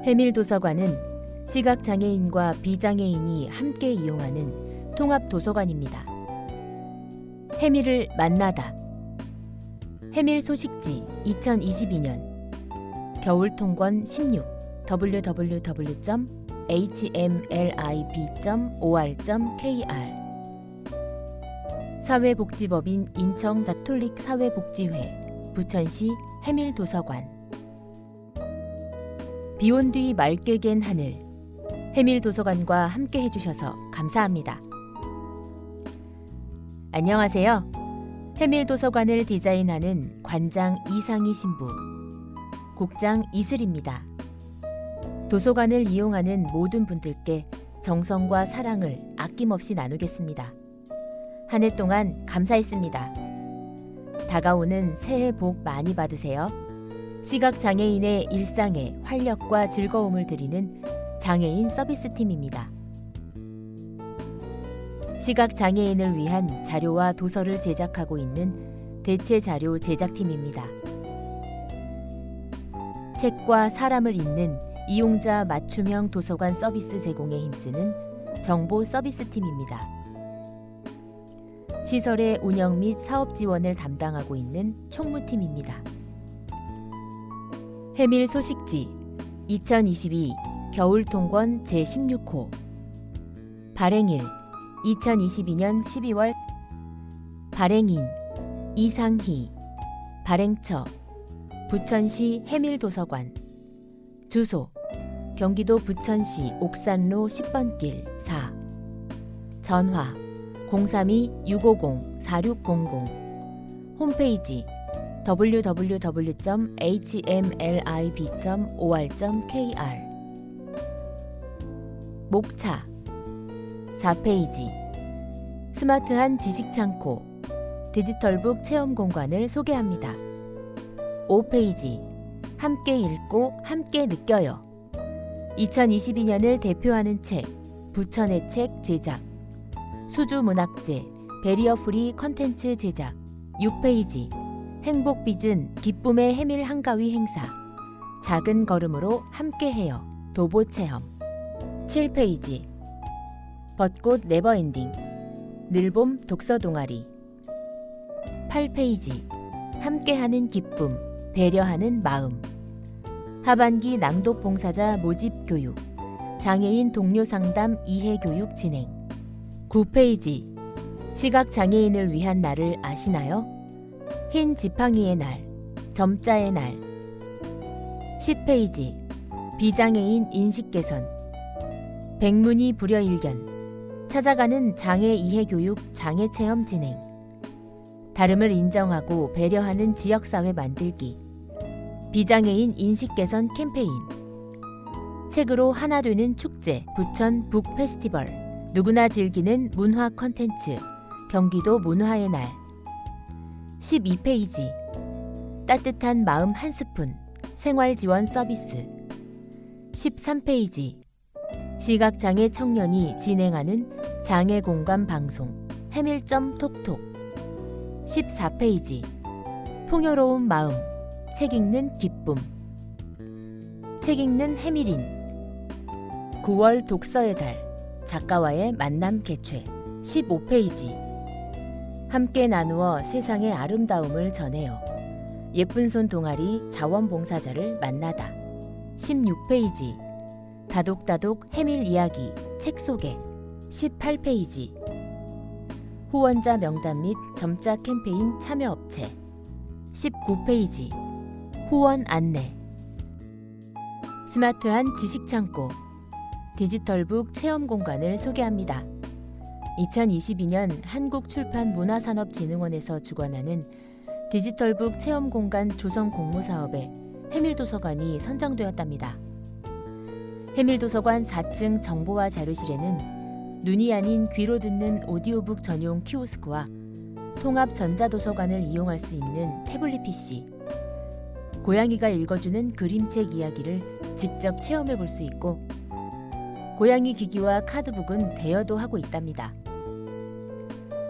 해밀도서관은 시각장애인과 비장애인이 함께 이용하는 통합도서관입니다. 해밀을 만나다. 해밀 소식지 2022년 겨울통권 16 www.hmlib.or.kr 사회복지법인 인천 가톨릭 사회복지회 부천시 해밀도서관. 비온 뒤 맑게 갠 하늘. 해밀도서관과 함께 해주셔서 감사합니다. 안녕하세요. 해밀도서관을 디자인하는 관장 이상희 신부, 국장 이슬입니다. 도서관을 이용하는 모든 분들께 정성과 사랑을 아낌없이 나누겠습니다. 한 해 동안 감사했습니다. 다가오는 새해 복 많이 받으세요. 시각장애인의 일상에 활력과 즐거움을 드리는 장애인 서비스팀입니다. 시각장애인을 위한 자료와 도서를 제작하고 있는 대체자료 제작팀입니다. 책과 사람을 잇는 이용자 맞춤형 도서관 서비스 제공에 힘쓰는 정보 서비스팀입니다. 시설의 운영 및 사업 지원을 담당하고 있는 총무팀입니다. 해밀 소식지 2022 겨울통권 제16호 발행일 2022년 12월 발행인 이상희 발행처 부천시 해밀도서관 주소 경기도 부천시 옥산로 10번길 4 전화 032-650-4600 홈페이지 www.hmlib.or.kr 목차 4페이지 스마트한 지식창고 디지털북 체험공간을 소개합니다. 5페이지 함께 읽고 함께 느껴요. 2022년을 대표하는 책 부천의 책 제작 수주문학재 베리어프리 컨텐츠 제작 6페이지 행복비즌 기쁨의 해밀 한가위 행사 작은 걸음으로 함께해요 도보체험 7페이지 벚꽃 네버엔딩 늘봄 독서동아리 8페이지 함께하는 기쁨 배려하는 마음 하반기 낭독 봉사자 모집 교육 장애인 동료 상담 이해 교육 진행 9페이지 시각장애인을 위한 날을 아시나요? 흰 지팡이의 날, 점자의 날 10페이지 비장애인 인식 개선 백문이 불여일견 찾아가는 장애 이해 교육 장애 체험 진행 다름을 인정하고 배려하는 지역사회 만들기 비장애인 인식 개선 캠페인 책으로 하나 되는 축제 부천 북 페스티벌 누구나 즐기는 문화 콘텐츠 경기도 문화의 날 12페이지 따뜻한 마음 한 스푼 생활지원 서비스 13페이지 시각장애 청년이 진행하는 장애공감 방송 해밀점 톡톡 14페이지 풍요로운 마음 책 읽는 기쁨 책 읽는 해밀인 9월 독서의 달 작가와의 만남 개최 15페이지 함께 나누어 세상의 아름다움을 전해요. 예쁜 손 동아리 자원봉사자를 만나다 16페이지 다독다독 해밀 이야기 책 소개 18페이지 후원자 명단 및 점자 캠페인 참여업체 19페이지 후원 안내 스마트한 지식창고 디지털북 체험공간을 소개합니다. 2022년 한국출판문화산업진흥원에서 주관하는 디지털북 체험공간 조성 공모사업에 해밀도서관이 선정되었답니다. 해밀도서관 4층 정보화 자료실에는 눈이 아닌 귀로 듣는 오디오북 전용 키오스크와 통합 전자도서관을 이용할 수 있는 태블릿 PC, 고양이가 읽어주는 그림책 이야기를 직접 체험해 볼 수 있고 고양이 기기와 카드북은 대여도 하고 있답니다.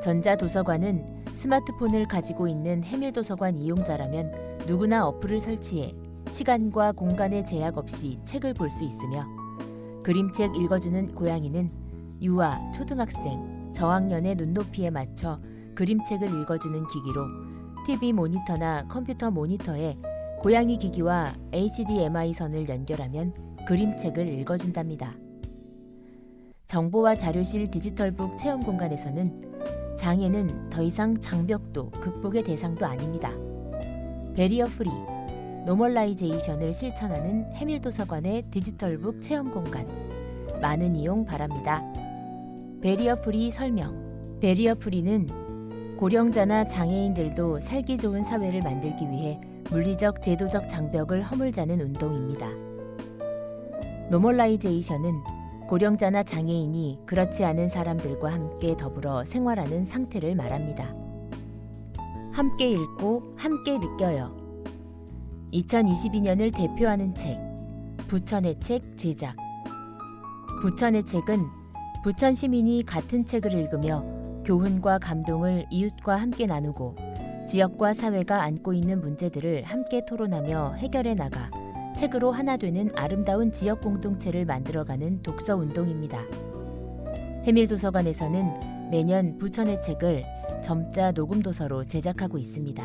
전자도서관은 스마트폰을 가지고 있는 해밀도서관 이용자라면 누구나 어플을 설치해 시간과 공간의 제약 없이 책을 볼 수 있으며 그림책 읽어주는 고양이는 유아, 초등학생, 저학년의 눈높이에 맞춰 그림책을 읽어주는 기기로 TV 모니터나 컴퓨터 모니터에 고양이 기기와 HDMI 선을 연결하면 그림책을 읽어준답니다. 정보와 자료실 디지털북 체험 공간에서는 장애는 더 이상 장벽도 극복의 대상도 아닙니다. 베리어 프리, 노멀라이제이션을 실천하는 해밀도서관의 디지털북 체험 공간. 많은 이용 바랍니다. 베리어 프리 설명. 베리어 프리는 고령자나 장애인들도 살기 좋은 사회를 만들기 위해 물리적, 제도적 장벽을 허물자는 운동입니다. 노멀라이제이션은 고령자나 장애인이 그렇지 않은 사람들과 함께 더불어 생활하는 상태를 말합니다. 함께 읽고 함께 느껴요. 2022년을 대표하는 책, 부천의 책 제작. 부천의 책은 부천 시민이 같은 책을 읽으며 교훈과 감동을 이웃과 함께 나누고 지역과 사회가 안고 있는 문제들을 함께 토론하며 해결해 나가 책으로 하나 되는 아름다운 지역 공동체를 만들어가는 독서 운동입니다. 해밀도서관에서는 매년 부천의 책을 점자 녹음도서로 제작하고 있습니다.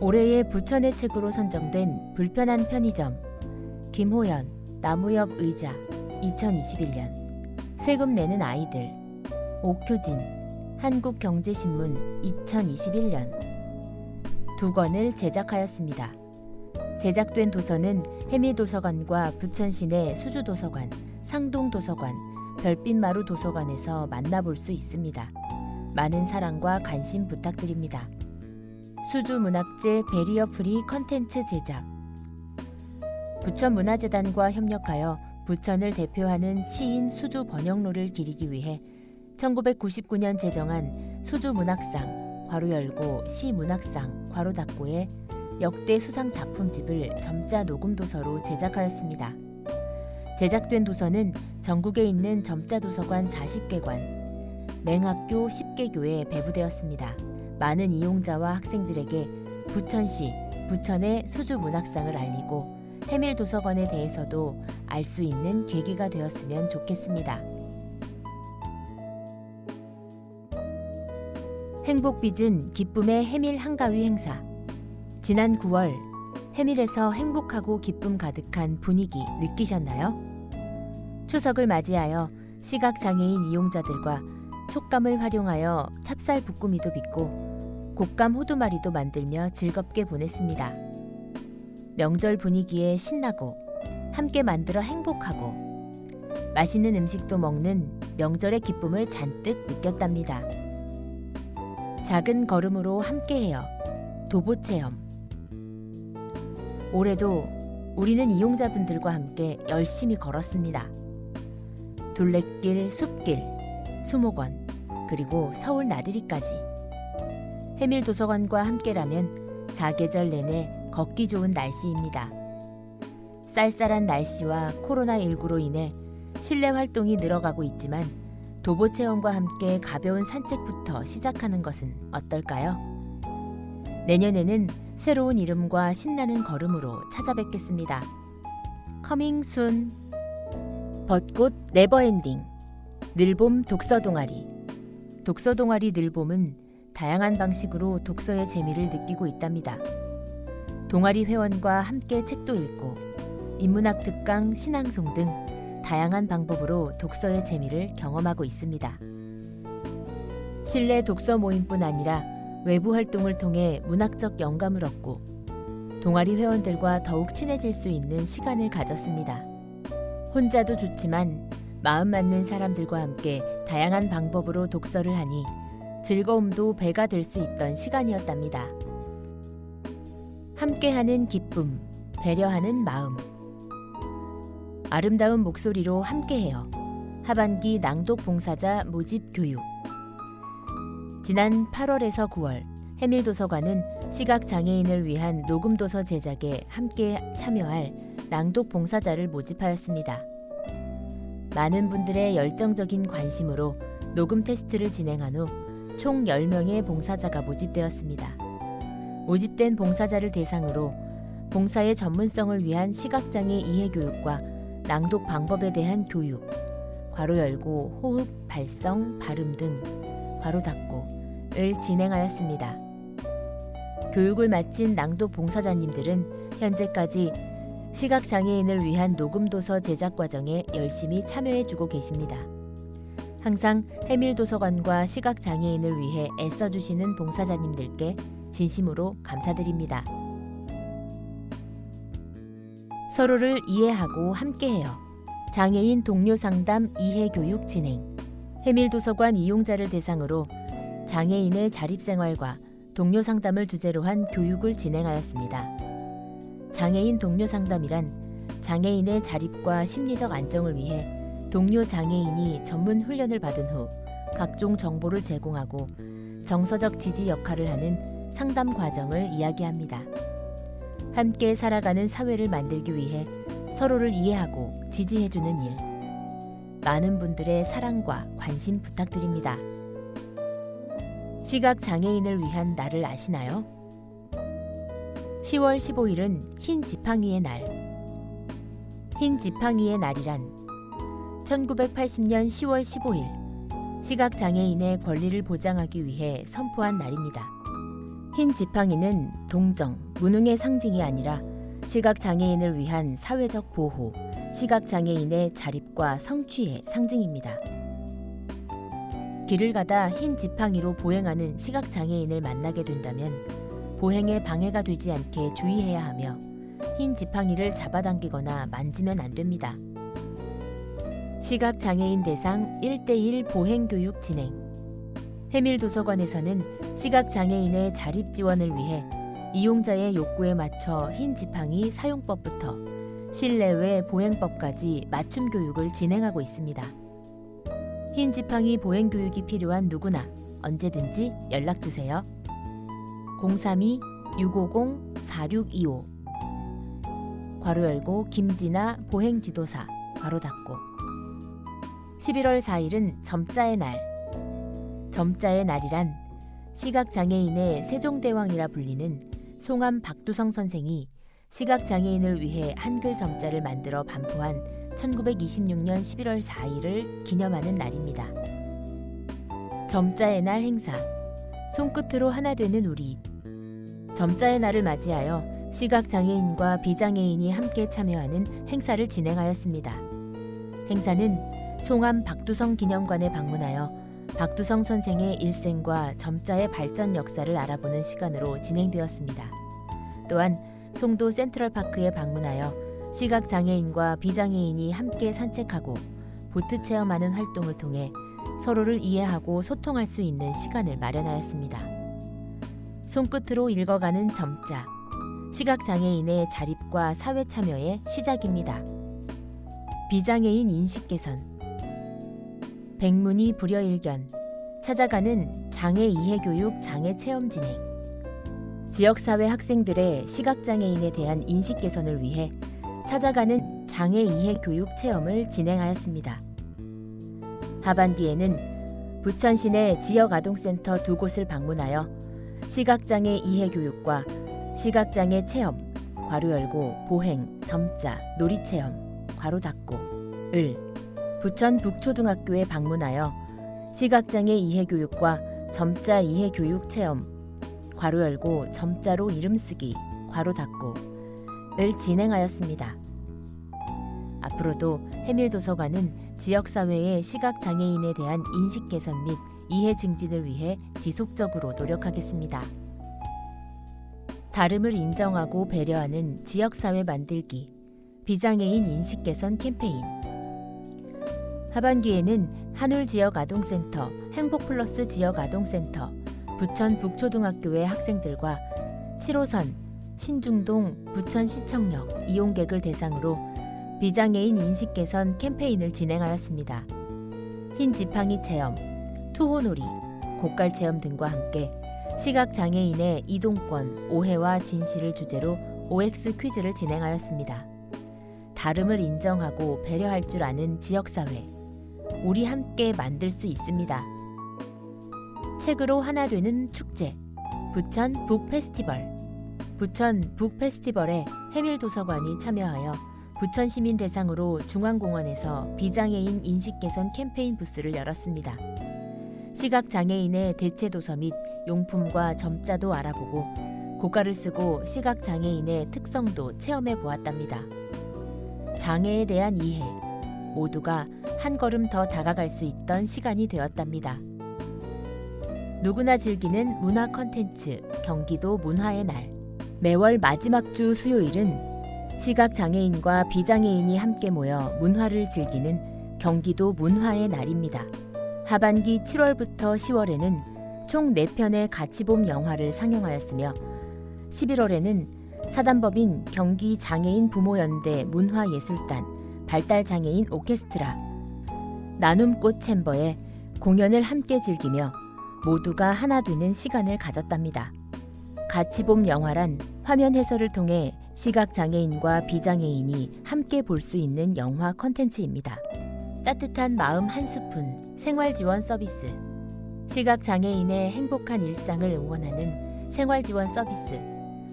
올해의 부천의 책으로 선정된 불편한 편의점, 김호연, 나무옆 의자, 2021년, 세금 내는 아이들, 옥효진, 한국경제신문, 2021년 두 권을 제작하였습니다. 제작된 도서는 해미도서관과 부천시내 수주도서관, 상동도서관, 별빛마루 도서관에서 만나볼 수 있습니다. 많은 사랑과 관심 부탁드립니다. 수주문학재 베리어 프리 컨텐츠 제작. 부천문화재단과 협력하여 부천을 대표하는 시인 수주 번역로를 기리기 위해 1999년 제정한 수주문학상 괄호 열고 시문학상 괄호 닫고의 역대 수상 작품집을 점자 녹음도서로 제작하였습니다. 제작된 도서는 전국에 있는 점자 도서관 40개관, 맹학교 10개교에 배부되었습니다. 많은 이용자와 학생들에게 부천시, 부천의 수주문학상을 알리고 해밀도서관에 대해서도 알 수 있는 계기가 되었으면 좋겠습니다. 행복빚은 기쁨의 해밀 한가위 행사. 지난 9월 해밀에서 행복하고 기쁨 가득한 분위기 느끼셨나요? 추석을 맞이하여 시각장애인 이용자들과 촉감을 활용하여 찹쌀 부꾸미도 빚고 곶감 호두마리도 만들며 즐겁게 보냈습니다. 명절 분위기에 신나고 함께 만들어 행복하고 맛있는 음식도 먹는 명절의 기쁨을 잔뜩 느꼈답니다. 작은 걸음으로 함께해요. 도보체험. 올해도 우리는 이용자분들과 함께 열심히 걸었습니다. 둘레길, 숲길, 수목원, 그리고 서울 나들이까지. 해밀도서관과 함께라면 사계절 내내 걷기 좋은 날씨입니다. 쌀쌀한 날씨와 코로나19로 인해 실내 활동이 늘어가고 있지만 도보체험과 함께 가벼운 산책부터 시작하는 것은 어떨까요? 내년에는 새로운 이름과 신나는 걸음으로 찾아뵙겠습니다. 커밍 순. 벚꽃 네버엔딩. 늘봄 독서동아리. 독서동아리 늘봄은 다양한 방식으로 독서의 재미를 느끼고 있답니다. 동아리 회원과 함께 책도 읽고 인문학 특강, 신앙송 등 다양한 방법으로 독서의 재미를 경험하고 있습니다. 실내 독서 모임뿐 아니라 외부 활동을 통해 문학적 영감을 얻고 동아리 회원들과 더욱 친해질 수 있는 시간을 가졌습니다. 혼자도 좋지만 마음 맞는 사람들과 함께 다양한 방법으로 독서를 하니 즐거움도 배가 될 수 있던 시간이었답니다. 함께하는 기쁨, 배려하는 마음. 아름다운 목소리로 함께해요. 하반기 낭독 봉사자 모집 교육. 지난 8월에서 9월 해밀도서관은 시각장애인을 위한 녹음도서 제작에 함께 참여할 낭독 봉사자를 모집하였습니다. 많은 분들의 열정적인 관심으로 녹음 테스트를 진행한 후 총 10명의 봉사자가 모집되었습니다. 모집된 봉사자를 대상으로 봉사의 전문성을 위한 시각장애 이해 교육과 낭독 방법에 대한 교육, 괄호 열고 호흡, 발성, 발음 등 괄호 닫고를 진행하였습니다. 교육을 마친 낭독 봉사자님들은 현재까지 시각장애인을 위한 녹음도서 제작 과정에 열심히 참여해주고 계십니다. 항상 해밀도서관과 시각장애인을 위해 애써주시는 봉사자님들께 진심으로 감사드립니다. 서로를 이해하고 함께해요. 장애인 동료 상담 이해 교육 진행. 해밀도서관 이용자를 대상으로 장애인의 자립생활과 동료 상담을 주제로 한 교육을 진행하였습니다. 장애인 동료 상담이란 장애인의 자립과 심리적 안정을 위해 동료 장애인이 전문 훈련을 받은 후 각종 정보를 제공하고 정서적 지지 역할을 하는 상담 과정을 이야기합니다. 함께 살아가는 사회를 만들기 위해 서로를 이해하고 지지해주는 일. 많은 분들의 사랑과 관심 부탁드립니다. 시각장애인을 위한 날을 아시나요? 10월 15일은 흰 지팡이의 날. 흰 지팡이의 날이란 1980년 10월 15일 시각장애인의 권리를 보장하기 위해 선포한 날입니다. 흰 지팡이는 동정, 무능의 상징이 아니라 시각장애인을 위한 사회적 보호, 시각장애인의 자립과 성취의 상징입니다. 길을 가다 흰 지팡이로 보행하는 시각장애인을 만나게 된다면 보행에 방해가 되지 않게 주의해야 하며 흰 지팡이를 잡아당기거나 만지면 안 됩니다. 시각장애인 대상 1:1 보행교육 진행. 해밀도서관에서는 시각장애인의 자립 지원을 위해 이용자의 욕구에 맞춰 흰 지팡이 사용법부터 실내외 보행법까지 맞춤 교육을 진행하고 있습니다. 흰 지팡이 보행 교육이 필요한 누구나 언제든지 연락주세요. 032-650-4625 괄호 열고 김진아 보행지도사 괄호 닫고. 11월 4일은 점자의 날. 점자의 날이란 시각장애인의 세종대왕이라 불리는 송암 박두성 선생이 시각장애인을 위해 한글 점자를 만들어 반포한 1926년 11월 4일을 기념하는 날입니다. 점자의 날 행사. 손끝으로 하나 되는 우리. 점자의 날을 맞이하여 시각장애인과 비장애인이 함께 참여하는 행사를 진행하였습니다. 행사는 송암 박두성 기념관에 방문하여 박두성 선생의 일생과 점자의 발전 역사를 알아보는 시간으로 진행되었습니다. 또한 송도 센트럴파크에 방문하여 시각장애인과 비장애인이 함께 산책하고 보트 체험하는 활동을 통해 서로를 이해하고 소통할 수 있는 시간을 마련하였습니다. 손끝으로 읽어가는 점자. 시각장애인의 자립과 사회 참여의 시작입니다. 비장애인 인식 개선. 백문이 불여일견. 찾아가는 장애 이해 교육 장애 체험 진행. 지역사회 학생들의 시각장애인에 대한 인식 개선을 위해 찾아가는 장애 이해 교육 체험을 진행하였습니다. 하반기에는 부천 시내 지역아동센터 2곳을 방문하여 시각장애 이해 교육과 시각장애 체험 괄호 열고 보행, 점자, 놀이체험 괄호 닫고 을 부천 북초등학교에 방문하여 시각장애 이해 교육과 점자 이해 교육 체험 괄호 열고 점자로 이름 쓰기 괄호 닫고 을 진행하였습니다. 앞으로도 해밀도서관은 지역사회의 시각장애인에 대한 인식 개선 및 이해 증진을 위해 지속적으로 노력하겠습니다. 다름을 인정하고 배려하는 지역사회 만들기 비장애인 인식 개선 캠페인. 하반기에는 한울지역아동센터, 행복플러스 지역아동센터, 부천 북초등학교의 학생들과 7호선, 신중동, 부천시청역 이용객을 대상으로 비장애인 인식 개선 캠페인을 진행하였습니다. 흰 지팡이 체험, 투호놀이, 고깔 체험 등과 함께 시각장애인의 이동권, 오해와 진실을 주제로 OX 퀴즈를 진행하였습니다. 다름을 인정하고 배려할 줄 아는 지역사회, 우리 함께 만들 수 있습니다. 책으로 하나 되는 축제, 부천 북 페스티벌. 부천 북페스티벌에 해밀도서관이 참여하여 부천 시민 대상으로 중앙공원에서 비장애인 인식 개선 캠페인 부스를 열었습니다. 시각장애인의 대체 도서 및 용품과 점자도 알아보고 고가를 쓰고 시각장애인의 특성도 체험해 보았답니다. 장애에 대한 이해, 모두가 한 걸음 더 다가갈 수 있던 시간이 되었답니다. 누구나 즐기는 문화 콘텐츠 경기도 문화의 날. 매월 마지막 주 수요일은 시각장애인과 비장애인이 함께 모여 문화를 즐기는 경기도 문화의 날입니다. 하반기 7월부터 10월에는 총 4편의 같이봄 영화를 상영하였으며 11월에는 사단법인 경기장애인 부모연대 문화예술단, 발달장애인 오케스트라, 나눔꽃 챔버에 공연을 함께 즐기며 모두가 하나 되는 시간을 가졌답니다. 같이봄 영화란 화면 해설을 통해 시각장애인과 비장애인이 함께 볼 수 있는 영화 콘텐츠입니다. 따뜻한 마음 한 스푼 생활지원 서비스. 시각장애인의 행복한 일상을 응원하는 생활지원 서비스.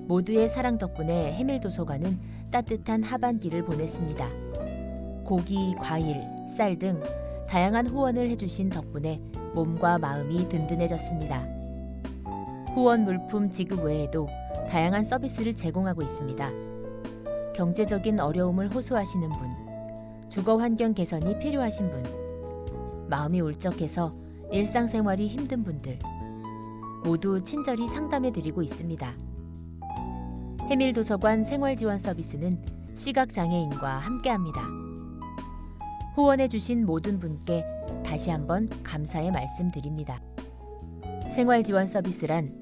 모두의 사랑 덕분에 해밀도서관은 따뜻한 하반기를 보냈습니다. 고기, 과일, 쌀 등 다양한 후원을 해주신 덕분에 몸과 마음이 든든해졌습니다. 후원 물품 지급 외에도 다양한 서비스를 제공하고 있습니다. 경제적인 어려움을 호소하시는 분, 주거 환경 개선이 필요하신 분, 마음이 울적해서 일상생활이 힘든 분들 모두 친절히 상담해드리고 있습니다. 해밀도서관 생활지원 서비스는 시각장애인과 함께합니다. 후원해주신 모든 분께 다시 한번 감사의 말씀드립니다. 생활지원 서비스란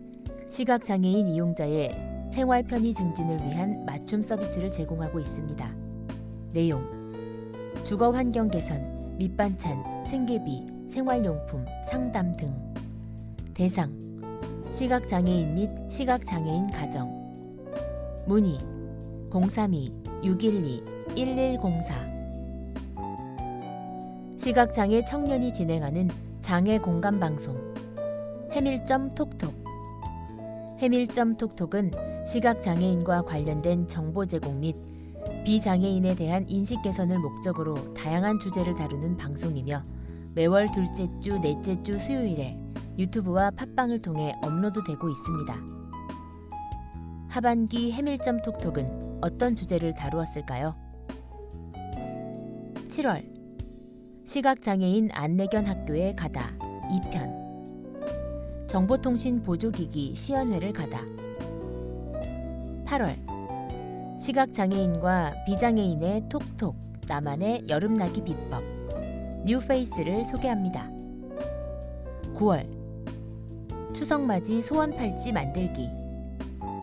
시각장애인 이용자의 생활 편의 증진을 위한 맞춤 서비스를 제공하고 있습니다. 내용: 주거 환경 개선, 밑반찬, 생계비, 생활용품, 상담 등. 대상: 시각장애인 및 시각장애인 가정. 문의: 032-612-1104. 시각장애 청년이 진행하는 장애 공감 방송 해밀점 톡톡. 해밀점 톡톡은 시각장애인과 관련된 정보 제공 및 비장애인에 대한 인식 개선을 목적으로 다양한 주제를 다루는 방송이며 매월 둘째 주, 넷째 주 수요일에 유튜브와 팟빵을 통해 업로드되고 있습니다. 하반기 해밀점 톡톡은 어떤 주제를 다루었을까요? 7월 시각장애인 안내견 학교에 가다 2편. 정보통신 보조기기 시연회를 가다. 8월 시각장애인과 비장애인의 톡톡 나만의 여름나기 비법 뉴페이스를 소개합니다. 9월 추석맞이 소원팔찌 만들기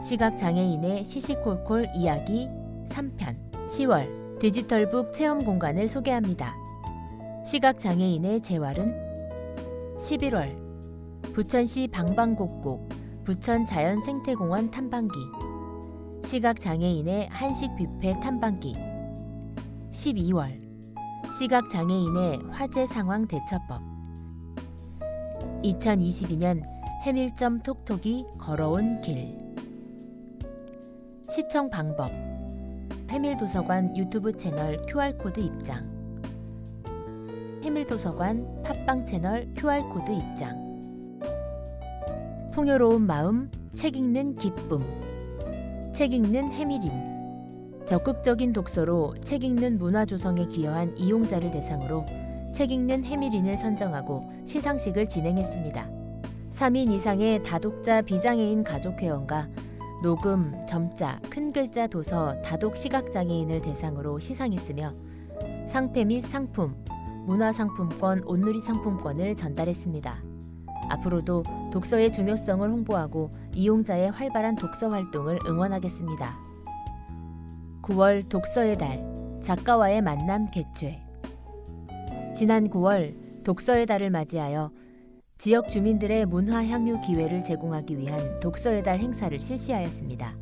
시각장애인의 시시콜콜 이야기 3편. 10월 디지털북 체험 공간을 소개합니다. 시각장애인의 재활은 11월 부천시 방방곡곡 부천자연생태공원 탐방기 시각장애인의 한식 뷔페 탐방기 12월 시각장애인의 화재 상황 대처법 2022년 해밀점 톡톡이 걸어온 길. 시청 방법: 해밀도서관 유튜브 채널 QR코드 입장, 해밀도서관 팟빵 채널 QR코드 입장. 풍요로운 마음, 책 읽는 기쁨. 책 읽는 해밀인. 적극적인 독서로 책 읽는 문화 조성에 기여한 이용자를 대상으로 책 읽는 해밀인을 선정하고 시상식을 진행했습니다. 3인 이상의 다독자 비장애인 가족회원과 녹음, 점자, 큰 글자 도서 다독 시각장애인을 대상으로 시상했으며 상패 및 상품, 문화상품권, 온누리 상품권을 전달했습니다. 앞으로도 독서의 중요성을 홍보하고 이용자의 활발한 독서 활동을 응원하겠습니다. 9월 독서의 달, 작가와의 만남 개최. 지난 9월 독서의 달을 맞이하여 지역 주민들의 문화 향유 기회를 제공하기 위한 독서의 달 행사를 실시하였습니다.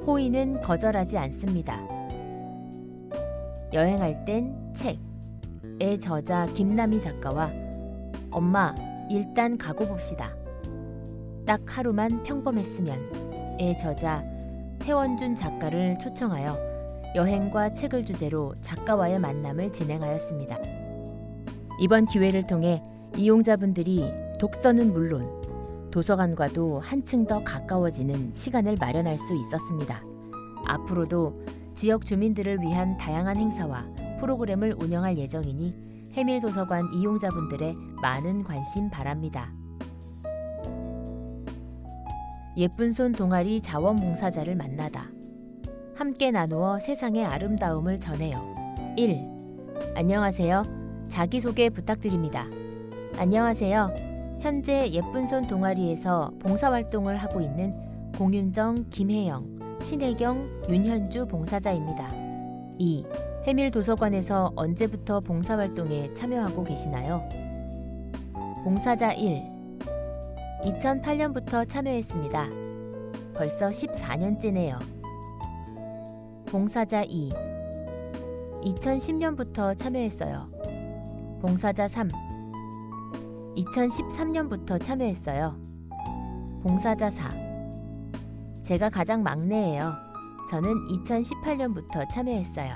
호의는 거절하지 않습니다. 여행할 땐 책의 저자 김남희 작가와 엄마 일단 가고 봅시다. 딱 하루만 평범했으면 의 저자 태원준 작가를 초청하여 여행과 책을 주제로 작가와의 만남을 진행하였습니다. 이번 기회를 통해 이용자분들이 독서는 물론 도서관과도 한층 더 가까워지는 시간을 마련할 수 있었습니다. 앞으로도 지역 주민들을 위한 다양한 행사와 프로그램을 운영할 예정이니 해밀도서관 이용자분들의 많은 관심 바랍니다. 예쁜 손 동아리 자원봉사자를 만나다. 함께 나누어 세상의 아름다움을 전해요. 1. 안녕하세요. 자기소개 부탁드립니다. 안녕하세요. 현재 예쁜 손 동아리에서 봉사활동을 하고 있는 공윤정, 김혜영, 신혜경, 윤현주 봉사자입니다. 2. 해밀도서관에서 언제부터 봉사활동에 참여하고 계시나요? 봉사자 1. 2008년부터 참여했습니다. 벌써 14년째네요. 봉사자 2. 2010년부터 참여했어요. 봉사자 3. 2013년부터 참여했어요. 봉사자 4. 제가 가장 막내예요. 저는 2018년부터 참여했어요.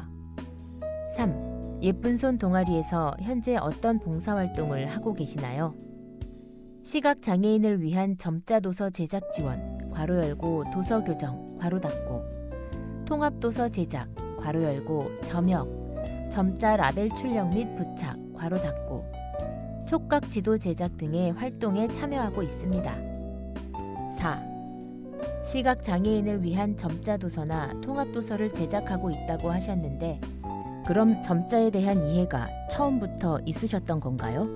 3. 예쁜 손 동아리에서 현재 어떤 봉사활동을 하고 계시나요? 시각장애인을 위한 점자도서 제작 지원, 괄호 열고 도서 교정, 괄호 닫고 통합도서 제작, 괄호 열고 점역, 점자 라벨 출력 및 부착, 괄호 닫고 촉각 지도 제작 등의 활동에 참여하고 있습니다. 4. 시각장애인을 위한 점자도서나 통합도서를 제작하고 있다고 하셨는데 그럼 점자에 대한 이해가 처음부터 있으셨던 건가요?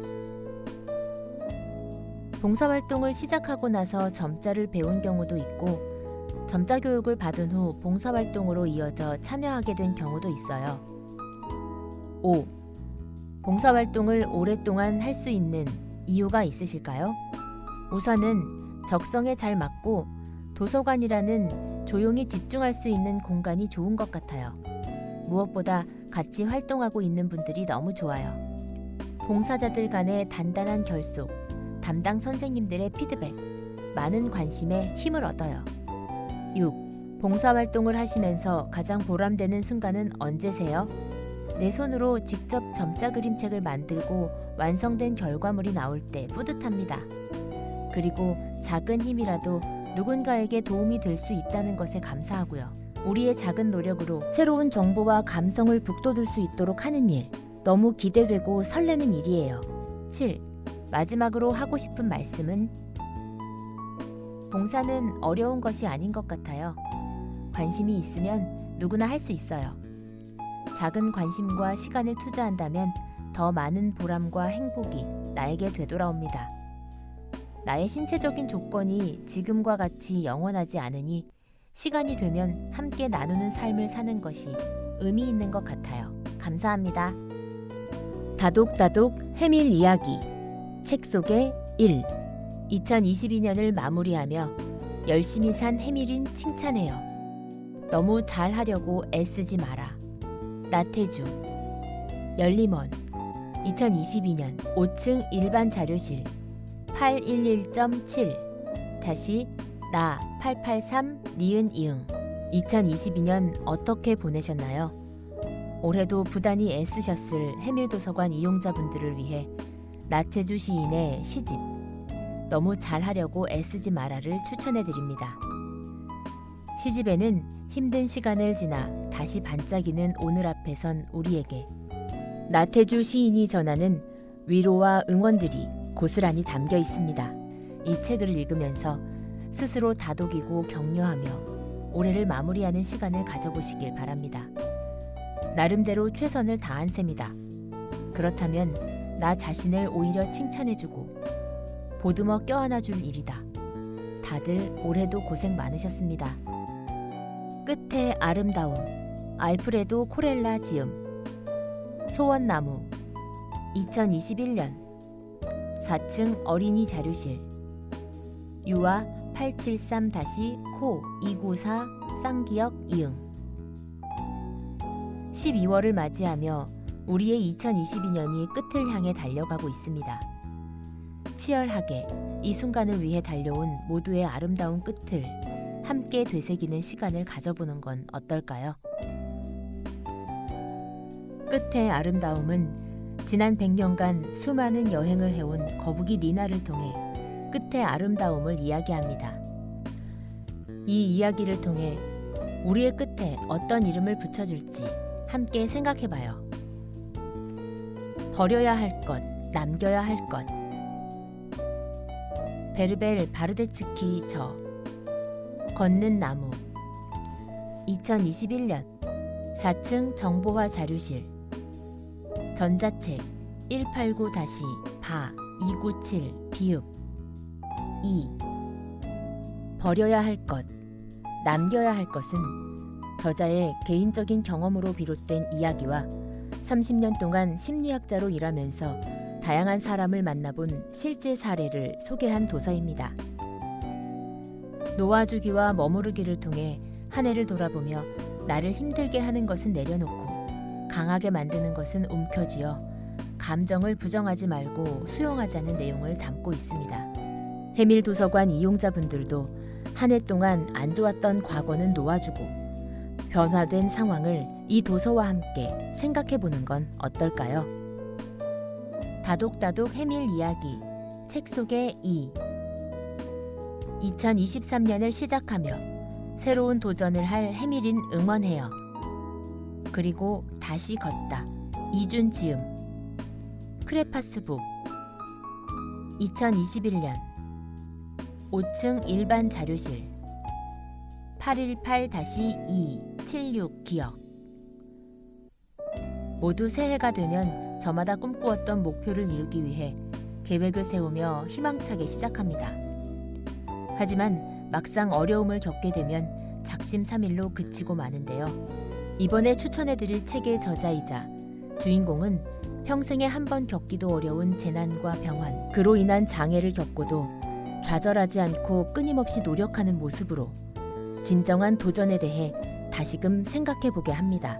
봉사활동을 시작하고 나서 점자를 배운 경우도 있고 점자 교육을 받은 후 봉사활동으로 이어져 참여하게 된 경우도 있어요. 5. 봉사활동을 오랫동안 할 수 있는 이유가 있으실까요? 우선은 적성에 잘 맞고 도서관이라는 조용히 집중할 수 있는 공간이 좋은 것 같아요. 무엇보다 같이 활동하고 있는 분들이 너무 좋아요. 봉사자들 간의 단단한 결속, 담당 선생님들의 피드백, 많은 관심에 힘을 얻어요. 6. 봉사활동을 하시면서 가장 보람되는 순간은 언제세요? 내 손으로 직접 점자 그림책을 만들고 완성된 결과물이 나올 때 뿌듯합니다. 그리고 작은 힘이라도 누군가에게 도움이 될 수 있다는 것에 감사하고요. 우리의 작은 노력으로 새로운 정보와 감성을 북돋을 수 있도록 하는 일, 너무 기대되고 설레는 일이에요. 7. 마지막으로 하고 싶은 말씀은 봉사는 어려운 것이 아닌 것 같아요. 관심이 있으면 누구나 할 수 있어요. 작은 관심과 시간을 투자한다면 더 많은 보람과 행복이 나에게 되돌아옵니다. 나의 신체적인 조건이 지금과 같이 영원하지 않으니 시간이 되면 함께 나누는 삶을 사는 것이 의미 있는 것 같아요. 감사합니다. 다독다독 해밀 이야기 책 소개 1. 2022년을 마무리하며 열심히 산 해밀인 칭찬해요. 너무 잘하려고 애쓰지 마라. 나태주. 열림원 2022년 5층 일반 자료실 811.7 다시 나 883 니은 이응 2022년 어떻게 보내셨나요? 올해도 부단히 애쓰셨을 해밀도서관 이용자분들을 위해 나태주 시인의 시집 너무 잘하려고 애쓰지 마라를 추천해드립니다. 시집에는 힘든 시간을 지나 다시 반짝이는 오늘 앞에 선 우리에게 나태주 시인이 전하는 위로와 응원들이 고스란히 담겨 있습니다. 이 책을 읽으면서 스스로 다독이고 격려하며 올해를 마무리하는 시간을 가져보시길 바랍니다. 나름대로 최선을 다한 셈이다. 그렇다면 나 자신을 오히려 칭찬해주고 보듬어 껴안아줄 일이다. 다들 올해도 고생 많으셨습니다. 끝의 아름다움 알프레도 코렐라 지음 소원나무 2021년 4층 어린이 자료실 유아 873-코 294 쌍기역 이응 12월을 맞이하며 우리의 2022년이 끝을 향해 달려가고 있습니다. 치열하게 이 순간을 위해 달려온 모두의 아름다운 끝을 함께 되새기는 시간을 가져보는 건 어떨까요? 끝의 아름다움은 지난 100년간 수많은 여행을 해온 거북이 니나를 통해 끝의 아름다움을 이야기합니다. 이 이야기를 통해 우리의 끝에 어떤 이름을 붙여줄지 함께 생각해봐요. 버려야 할 것, 남겨야 할 것. 베르벨 바르데츠키 저 걷는 나무 2021년 4층 정보화 자료실 전자책 189-바297 비읍 2 버려야 할 것, 남겨야 할 것은 저자의 개인적인 경험으로 비롯된 이야기와 30년 동안 심리학자로 일하면서 다양한 사람을 만나본 실제 사례를 소개한 도서입니다. 놓아주기와 머무르기를 통해 한 해를 돌아보며 나를 힘들게 하는 것은 내려놓고 강하게 만드는 것은 움켜쥐어 감정을 부정하지 말고 수용하자는 내용을 담고 있습니다. 해밀 도서관 이용자분들도 한 해 동안 안 좋았던 과거는 놓아주고 변화된 상황을 이 도서와 함께 생각해보는 건 어떨까요? 다독다독 해밀 이야기 책 속의 2023년을 시작하며 새로운 도전을 할 해밀인 응원해요. 그리고 다시 걷다 이준지음 크레파스북 2021년 5층 일반 자료실 818-276 기억 모두 새해가 되면 저마다 꿈꾸었던 목표를 이루기 위해 계획을 세우며 희망차게 시작합니다. 하지만 막상 어려움을 겪게 되면 작심삼일로 그치고 마는데요. 이번에 추천해드릴 책의 저자이자 주인공은 평생에 한 번 겪기도 어려운 재난과 병환, 그로 인한 장애를 겪고도 좌절하지 않고 끊임없이 노력하는 모습으로 진정한 도전에 대해 다시금 생각해보게 합니다.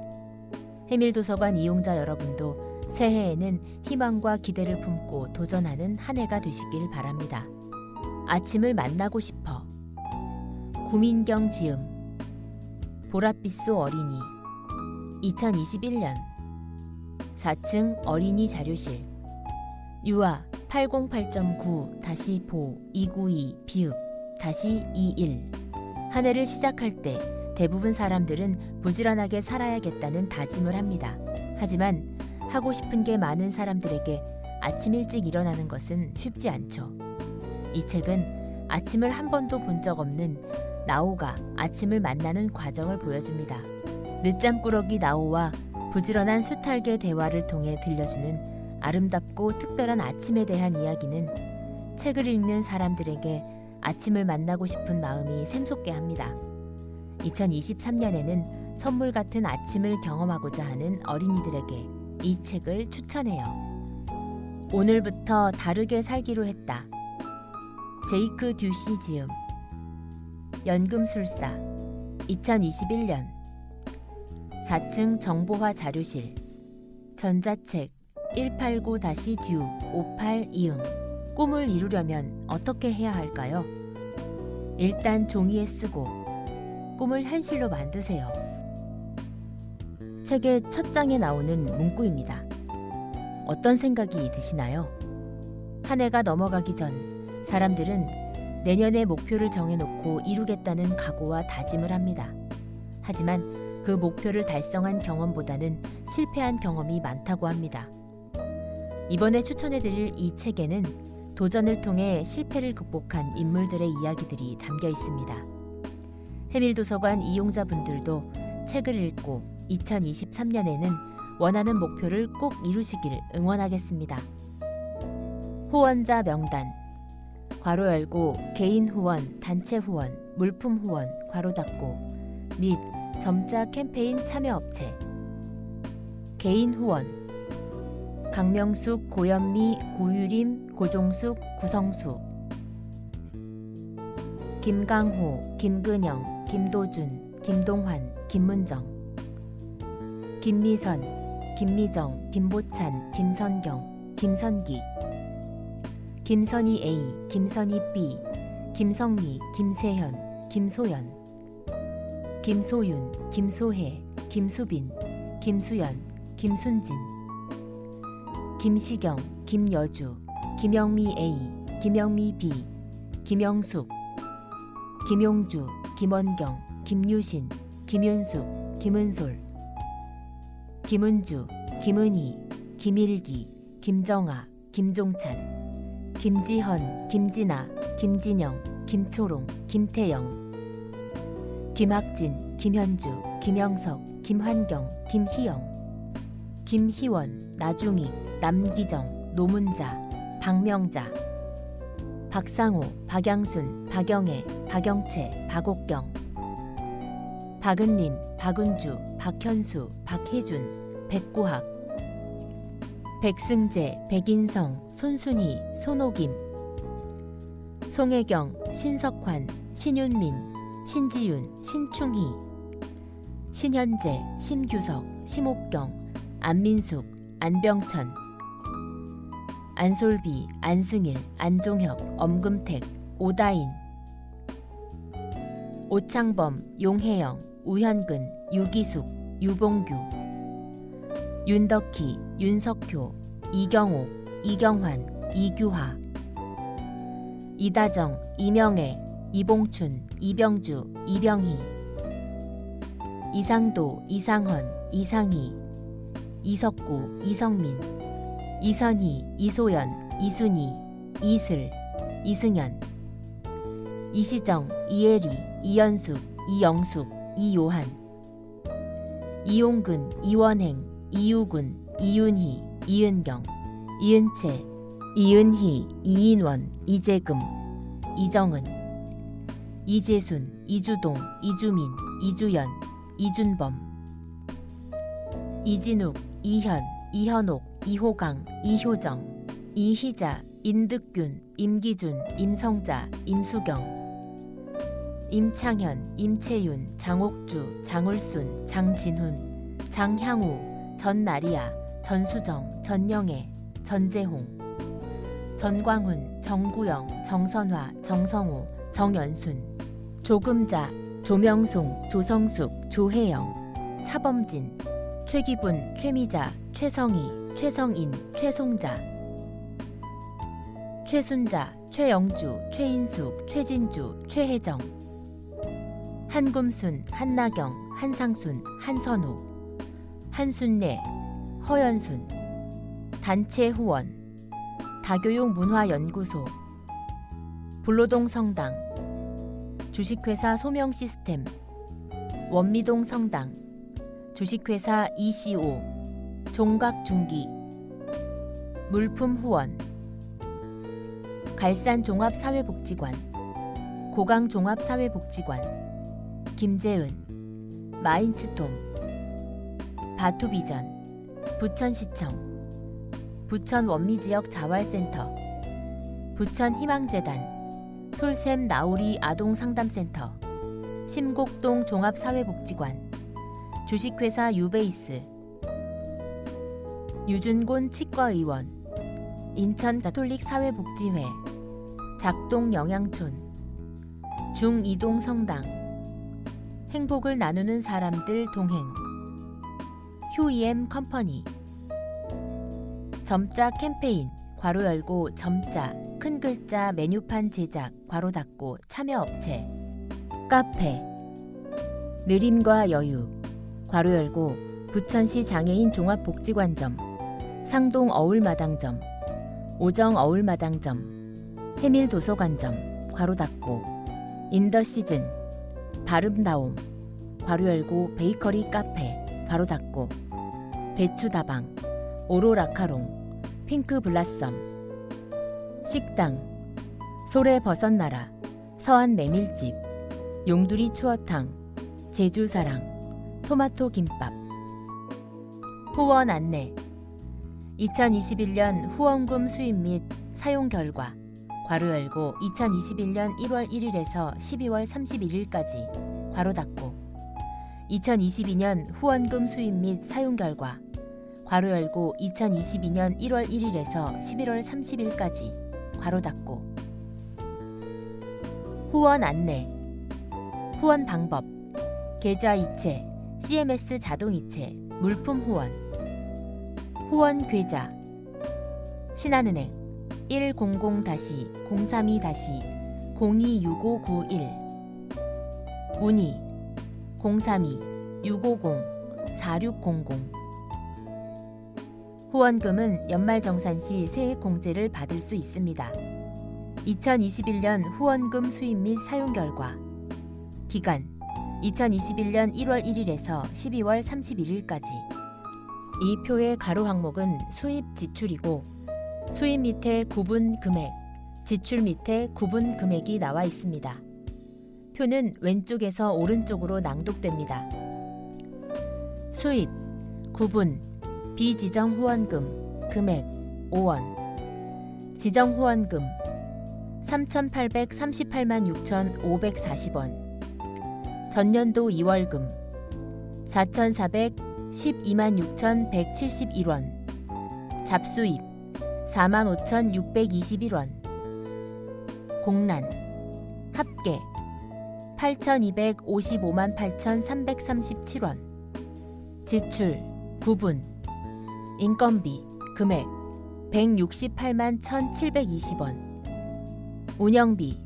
해밀도서관 이용자 여러분도 새해에는 희망과 기대를 품고 도전하는 한 해가 되시길 바랍니다. 아침을 만나고 싶어 구민경 지음 보랏빛소 어린이 2021년 4층 어린이 자료실 유아 808.9-보292 비읍 -21 한 해를 시작할 때 대부분 사람들은 부지런하게 살아야겠다는 다짐을 합니다. 하지만 하고 싶은 게 많은 사람들에게 아침 일찍 일어나는 것은 쉽지 않죠. 이 책은 아침을 한 번도 본 적 없는 나오가 아침을 만나는 과정을 보여줍니다. 늦잠꾸러기 나오와 부지런한 수탈계 대화를 통해 들려주는 아름답고 특별한 아침에 대한 이야기는 책을 읽는 사람들에게 아침을 만나고 싶은 마음이 샘솟게 합니다. 2023년에는 선물 같은 아침을 경험하고자 하는 어린이들에게 이 책을 추천해요. 오늘부터 다르게 살기로 했다. 제이크 듀시 지음 연금술사 2021년 4층 정보화 자료실 전자책 189-듀58이응 꿈을 이루려면 어떻게 해야 할까요? 일단 종이에 쓰고 꿈을 현실로 만드세요. 책의 첫 장에 나오는 문구입니다. 어떤 생각이 드시나요? 한 해가 넘어가기 전 사람들은 내년의 목표를 정해놓고 이루겠다는 각오와 다짐을 합니다. 하지만 그 목표를 달성한 경험보다는 실패한 경험이 많다고 합니다. 이번에 추천해드릴 이 책에는 도전을 통해 실패를 극복한 인물들의 이야기들이 담겨 있습니다. 해밀도서관 이용자분들도 책을 읽고 2023년에는 원하는 목표를 꼭 이루시길 응원하겠습니다. 후원자 명단 괄호 열고 개인 후원, 단체 후원, 물품 후원 괄호 닫고 및 점자 캠페인 참여 업체 개인 후원 강명숙, 고현미, 고유림, 고종숙, 구성수 김강호, 김근영, 김도준, 김동환, 김문정 김미선, 김미정, 김보찬, 김선경, 김선기 김선희 A, 김선희 B, 김성미, 김세현, 김소연 김소윤, 김소혜, 김수빈, 김수연, 김순진, 김시경, 김여주, 김영미 A, 김영미 B, 김영숙, 김용주, 김원경, 김유신, 김윤숙, 김은솔, 김은주, 김은희, 김일기, 김정아, 김종찬, 김지헌, 김진아, 김진영, 김초롱, 김태영, 김학진, 김현주, 김영석, 김환경, 김희영, 김희원, 나중익, 남기정, 노문자, 박명자, 박상호, 박양순, 박영애, 박영채, 박옥경, 박은림, 박은주, 박현수, 박혜준, 백구학, 백승재, 백인성, 손순희, 손옥임, 송혜경, 신석환, 신윤민, 신지윤, 신충희, 신현재, 심규석, 심옥경, 안민숙, 안병천, 안솔비, 안승일, 안종혁, 엄금택, 오다인, 오창범, 용혜영, 우현근, 유기숙, 유봉규, 윤덕희, 윤석효, 이경옥, 이경환, 이규화, 이다정, 이명애, 이봉춘, 이병주, 이병희, 이상도, 이상헌, 이상희, 이석구, 이성민, 이선희, 이소연, 이순희, 이슬, 이승연, 이시정, 이혜리, 이연숙, 이영숙, 이요한, 이용근, 이원행, 이유군, 이윤희, 이은경, 이은채, 이은희, 이인원, 이재금, 이정은, 이재순, 이주동, 이주민, 이주연, 이준범, 이진욱, 이현, 이현옥, 이호강, 이효정, 이희자, 임득균, 임기준, 임성자, 임수경, 임창현, 임채윤, 장옥주, 장울순, 장진훈, 장향우, 전나리아, 전수정, 전영애, 전재홍, 전광훈, 정구영, 정선화, 정성호, 정연순, 조금자, 조명송, 조성숙, 조혜영, 차범진, 최기분, 최미자, 최성희, 최성인, 최송자, 최순자, 최영주, 최인숙, 최진주, 최혜정, 한금순, 한나경, 한상순, 한선우, 한순례, 허연순, 단체 후원, 다교육문화연구소, 불로동 성당, 주식회사 소명시스템, 원미동 성당, 주식회사 ECO, 종각중기, 물품 후원, 갈산종합사회복지관, 고강종합사회복지관, 김재은, 마인츠톰, 바투비전, 부천시청, 부천원미지역 자활센터, 부천희망재단, 솔샘 나우리 아동상담센터, 심곡동 종합사회복지관, 주식회사 유베이스, 유준곤 치과의원, 인천가톨릭사회복지회, 작동영양촌, 중이동 성당, 행복을 나누는 사람들 동행, 휴이엠 컴퍼니, 점자 캠페인, 괄호 열고 점자, 큰 글자 메뉴판 제작, 괄호 닫고 참여업체, 카페, 느림과 여유, 괄호 열고 부천시 장애인 종합복지관점, 상동 어울마당점, 오정 어울마당점, 해밀도서관점, 괄호 닫고, 인더시즌, 바름다움, 괄호 열고 베이커리 카페, 괄호 닫고, 배추다방, 오로라카롱, 핑크블라썸, 식당, 소래 버섯나라, 서안 메밀집, 용두리 추어탕, 제주사랑, 토마토 김밥. 후원 안내. 2021년 후원금 수입 및 사용 결과, 괄호 열고 2021년 1월 1일에서 12월 31일까지, 괄호 닫고, 2022년 후원금 수입 및 사용 결과, 괄호 열고 2022년 1월 1일에서 11월 30일까지, 괄호 닫고. 후원 안내. 후원 방법. 계좌이체, CMS 자동이체, 물품 후원. 후원 계좌 신한은행 100-032-026591 문의 032-650-4600 후원금은 연말정산시 세액공제를 받을 수 있습니다. 2021년 후원금 수입 및 사용 결과 기간 2021년 1월 1일에서 12월 31일까지 이 표의 가로 항목은 수입 지출이고 수입 밑에 구분 금액, 지출 밑에 구분 금액이 나와 있습니다. 표는 왼쪽에서 오른쪽으로 낭독됩니다. 수입, 구분, 비지정 후원금, 금액 5원, 지정 후원금 3,838만 6,540원, 전년도 2월금 4,412만 6,171원, 잡수입 45,621원, 공란, 합계 8,255만 8,337원, 지출, 구분, 인건비, 금액 168만 1,720원, 운영비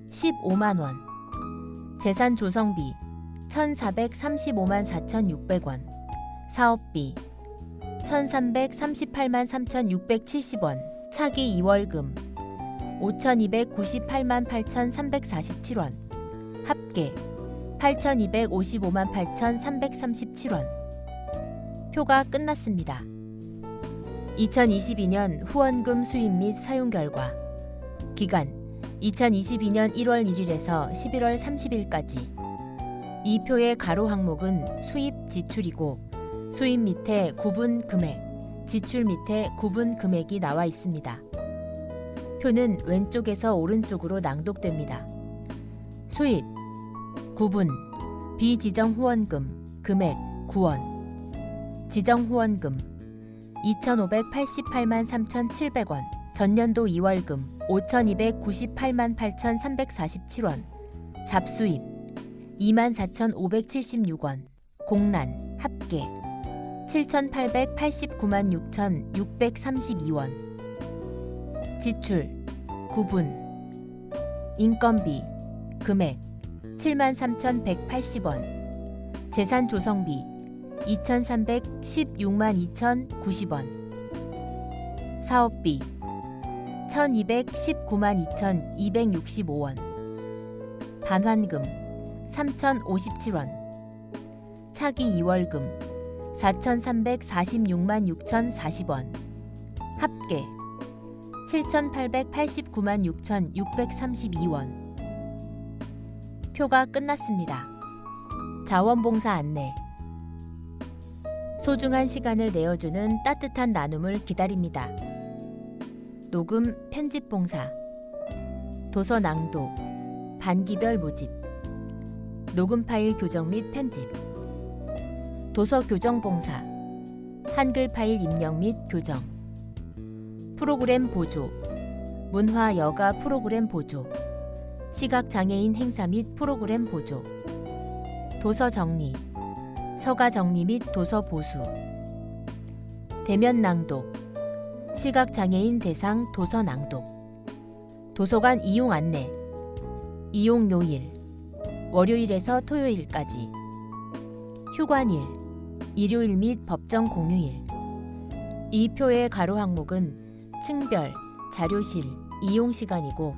15만원, 재산 조성비 1,435만 4,600원, 사업비 1,338만 3,670원, 차기 2월금 5,298만 8,347원, 합계 8,255만 8,337원. 표가 끝났습니다. 2022년 후원금 수입 및 사용 결과 기간 2022년 1월 1일에서 11월 30일까지 이 표의 가로 항목은 수입 지출이고 수입 밑에 구분 금액, 지출 밑에 구분 금액이 나와 있습니다. 표는 왼쪽에서 오른쪽으로 낭독됩니다. 수입, 구분, 비지정 후원금, 금액 9원, 지정 후원금 2,588만 3,700원, 전년도 2월금 5,298만 8,347원, 잡수입 24,576원, 공란, 합계 7,889만 6,632원, 지출, 구분, 인건비, 금액 73,180원, 재산 조성비 2,316만 2,090원, 사업비 1,219만 2,265원, 반환금 3,057원, 차기 2월금 4,346만 6,040원, 합계 7,889만 6,632원. 표가 끝났습니다. 자원봉사 안내. 소중한 시간을 내어주는 따뜻한 나눔을 기다립니다. 녹음 편집봉사, 도서 낭독, 반기별 모집, 녹음 파일 교정 및 편집, 도서 교정 봉사, 한글 파일 입력 및 교정, 프로그램 보조, 문화 여가 프로그램 보조, 시각장애인 행사 및 프로그램 보조, 도서 정리, 서가 정리 및 도서 보수, 대면 낭독, 시각장애인 대상 도서 낭독, 도서관 이용 안내, 이용 요일, 월요일에서 토요일까지, 휴관일, 일요일 및 법정 공휴일. 이 표의 가로 항목은 층별, 자료실, 이용 시간이고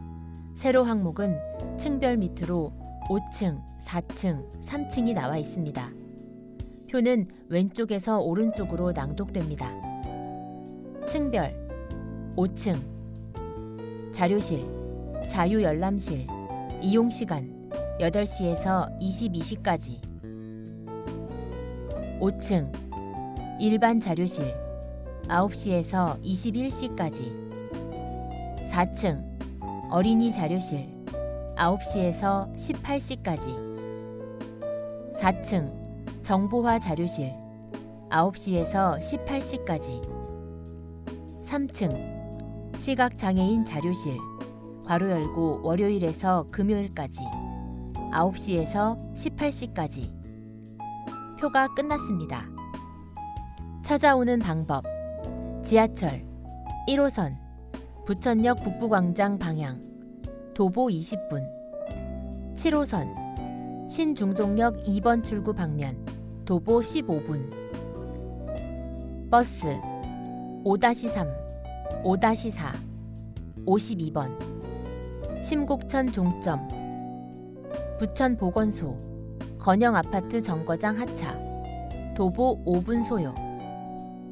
세로 항목은 층별 밑으로 5층, 4층, 3층이 나와 있습니다. 표는 왼쪽에서 오른쪽으로 낭독됩니다. 층별 5층, 자료실, 자유열람실, 이용시간 8시에서 22시까지. 5층, 일반 자료실 9시에서 21시까지. 4층, 어린이 자료실 9시에서 18시까지. 4층, 정보화 자료실 9시에서 18시까지. 3층, 시각장애인 자료실 괄호 열고 월요일에서 금요일까지 9시에서 18시까지. 표가 끝났습니다. 찾아오는 방법. 지하철 1호선 부천역 북부광장 방향 도보 20분. 7호선 신중동역 2번 출구 방면 도보 15분. 버스 5-3, 5-4, 52번. 심곡천 종점 부천보건소 건영아파트 정거장 하차 도보 5분 소요.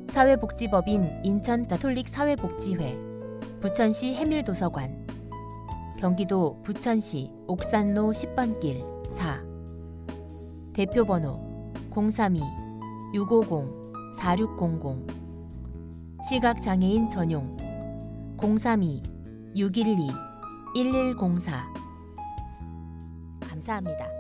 사회복지법인 인천가톨릭 사회복지회 부천시 해밀도서관 경기도 부천시 옥산로 10번 길 4. 대표번호 032-650-4600. 시각장애인 전용 032-612-1104. 감사합니다.